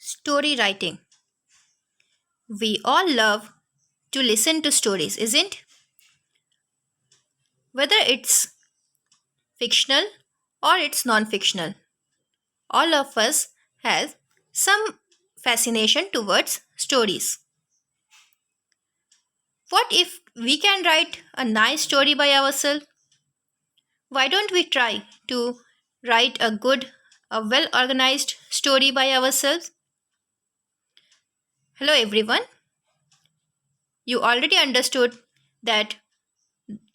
Story writing. We all love to listen to stories, isn't? Whether it's fictional or it's non-fictional. All of us have some fascination towards stories. What if we can write a nice story by ourselves? Why don't we try to write a well organized story by ourselves? Hello everyone. You already understood that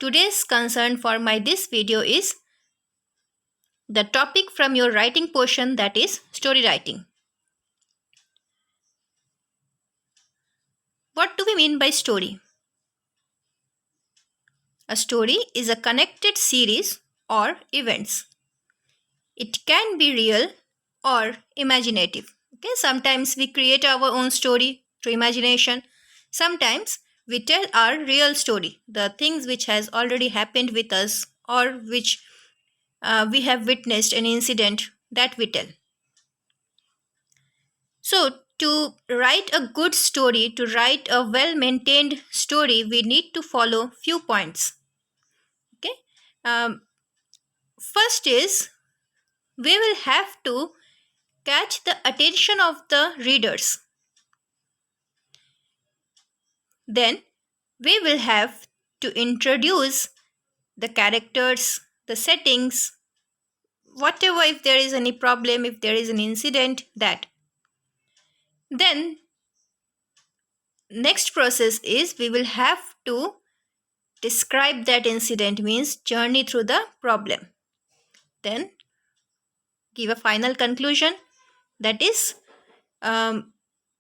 today's concern for my this video is the topic from your writing portion, that is story writing. What do we mean by story? A story is a connected series or events. It can be real or imaginative. Okay, sometimes we create our own story through imagination. Sometimes we tell our real story, the things which has already happened with us or which we have witnessed an incident that we tell. So, to write a good story, to write a well maintained story, we need to follow few points. Okay. Um, First is we will have to catch the attention of the readers. Then we will have to introduce the characters, the settings, whatever, if there is any problem, if there is an incident, that. Then next process is we will have to describe that incident, means journey through the problem. Then give a final conclusion, that is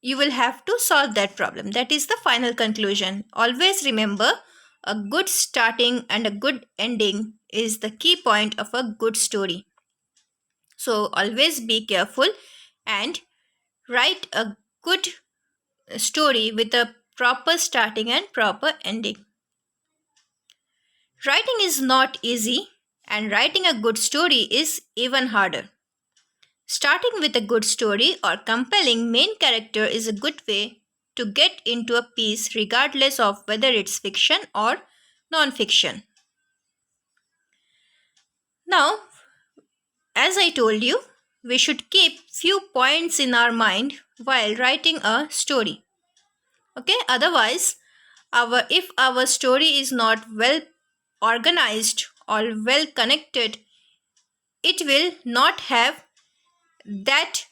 you will have to solve that problem. That is the final conclusion. Always remember, a good starting and a good ending is the key point of a good story. So always be careful and write a good story with a proper starting and proper ending. Writing is not easy, and writing a good story is even harder. Starting with a good story or compelling main character is a good way to get into a piece, regardless of whether it's fiction or non-fiction. Now, as I told you, we should keep few points in our mind while writing a story. Okay, otherwise, if our story is not well organized or well connected, it will not have that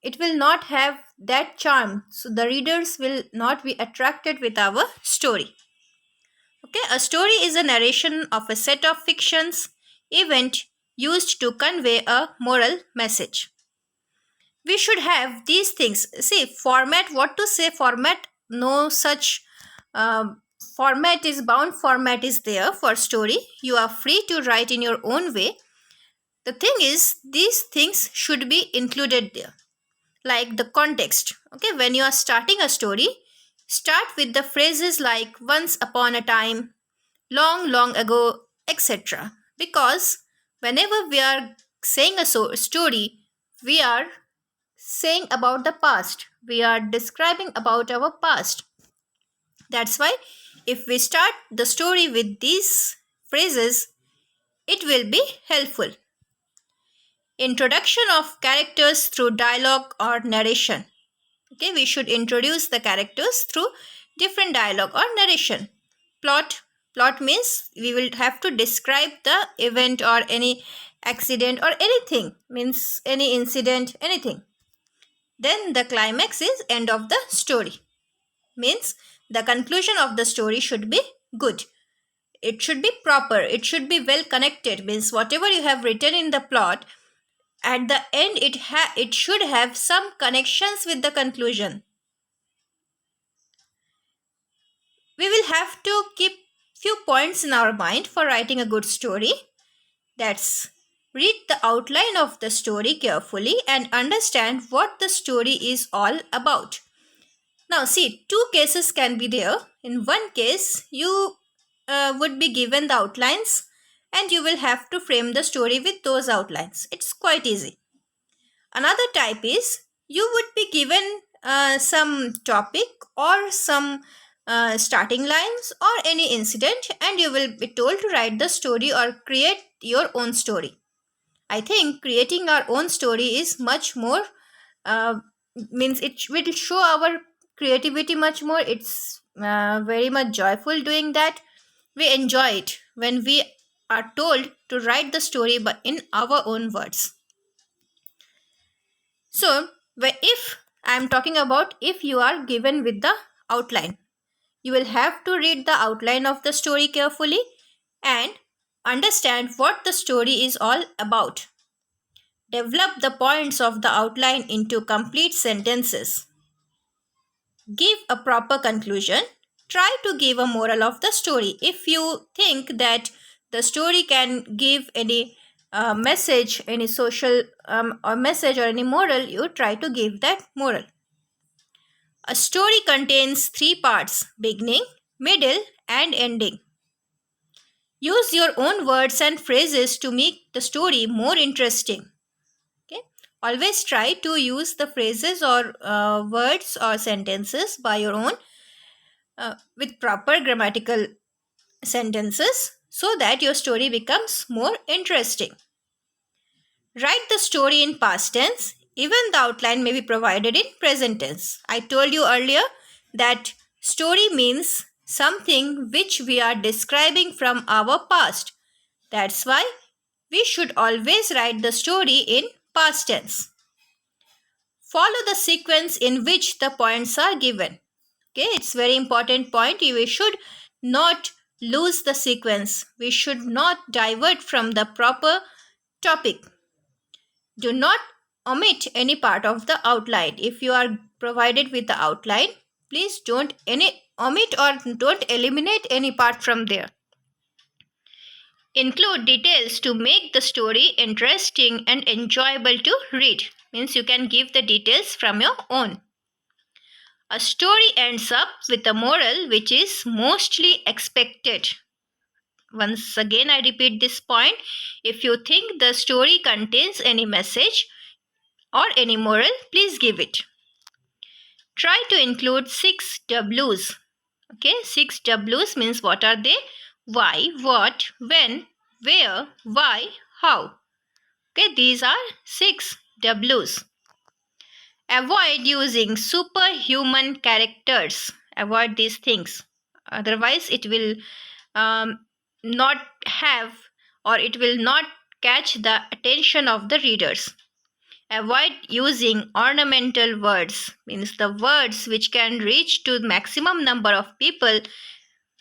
it will not have that charm, so the readers will not be attracted with our story. Okay, a story is a narration of a set of fictions event used to convey a moral message. We should have these things. See, format, what to say format, no such format is bound, format is there for story. You are free to write in your own way. The thing is, these things should be included there, like the context. Okay, when you are starting a story, start with the phrases like once upon a time, long, long ago, etc. Because whenever we are saying a story, we are saying about the past, we are describing about our past. That's why if we start the story with these phrases, it will be helpful. Introduction of characters through dialogue or narration. Okay, we should introduce the characters through different dialogue or narration. Plot means we will have to describe the event or any accident or anything, means any incident, anything. Then the climax is end of the story, means the conclusion of the story should be good. It should be proper, it should be well connected, means whatever you have written in the plot, at the end it should have some connections with the conclusion. We will have to keep few points in our mind for writing a good story. That's read the outline of the story carefully and understand what the story is all about. Now see, two cases can be there. In one case, you would be given the outlines and you will have to frame the story with those outlines. It's quite easy. Another type is You would be given some topic or some starting lines or any incident, and you will be told to write the story or create your own story. I think creating our own story is much more, uh, means it will show our creativity much more. It's very much joyful doing that. We enjoy it when we are told to write the story but in our own words. So, if I am talking about, if you are given with the outline, you will have to read the outline of the story carefully and understand what the story is all about. Develop the points of the outline into complete sentences. Give a proper conclusion. Try to give a moral of the story. If you think that the story can give any message, any social or message or any moral, you try to give that moral. A story contains three parts: beginning, middle, and ending. Use your own words and phrases to make the story more interesting. Okay? Always try to use the phrases or words or sentences by your own with proper grammatical sentences so that your story becomes more interesting. Write the story in past tense. Even the outline may be provided in present tense. I told you earlier that story means something which we are describing from our past. That's why we should always write the story in past tense. Follow the sequence in which the points are given. Okay, it's very important point. We should not lose the sequence. We should not divert from the proper topic. Do not omit any part of the outline. If you are provided with the outline, please don't any omit or don't eliminate any part from there. Include details to make the story interesting and enjoyable to read. Means you can give the details from your own. A story ends up with a moral which is mostly expected. Once again, I repeat this point. If you think the story contains any message or any moral, please give it. Try to include 6 W's. Okay, 6 W's means what are they? Why, what, when, where, why, how. Okay, these are 6 W's. Avoid using superhuman characters. Avoid these things. Otherwise, it will not have or it will not catch the attention of the readers. Avoid using ornamental words, means the words which can reach to maximum number of people,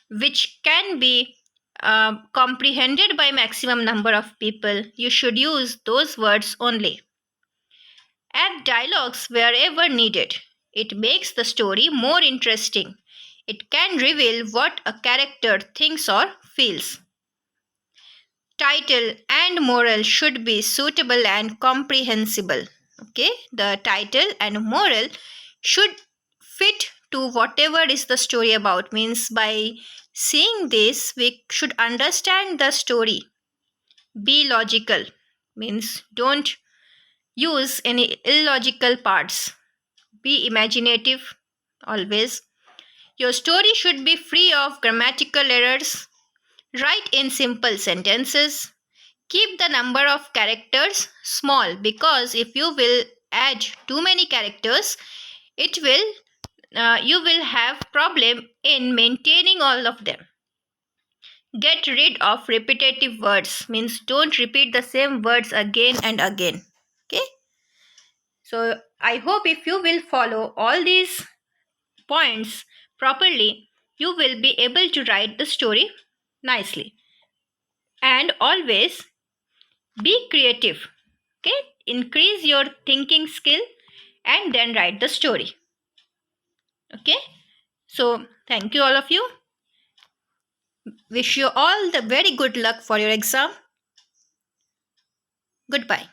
which can be comprehended by maximum number of people. You should use those words only. Add dialogues wherever needed. It makes the story more interesting. It can reveal what a character thinks or feels. Title and moral should be suitable and comprehensible. Okay, the title and moral should fit to whatever is the story about. Means by seeing this, we should understand the story. Be logical. Means don't use any illogical parts. Be imaginative always. Your story should be free of grammatical errors. Write in simple sentences. Keep the number of characters small, because if you will add too many characters, it will you will have problem in maintaining all of them. Get rid of repetitive words, means don't repeat the same words again and again. Okay, so I hope if you will follow all these points properly, you will be able to write the story nicely. And always be creative. Okay, increase your thinking skill and then write the story. Okay, so thank you all of you. Wish you all the very good luck for your exam. Goodbye.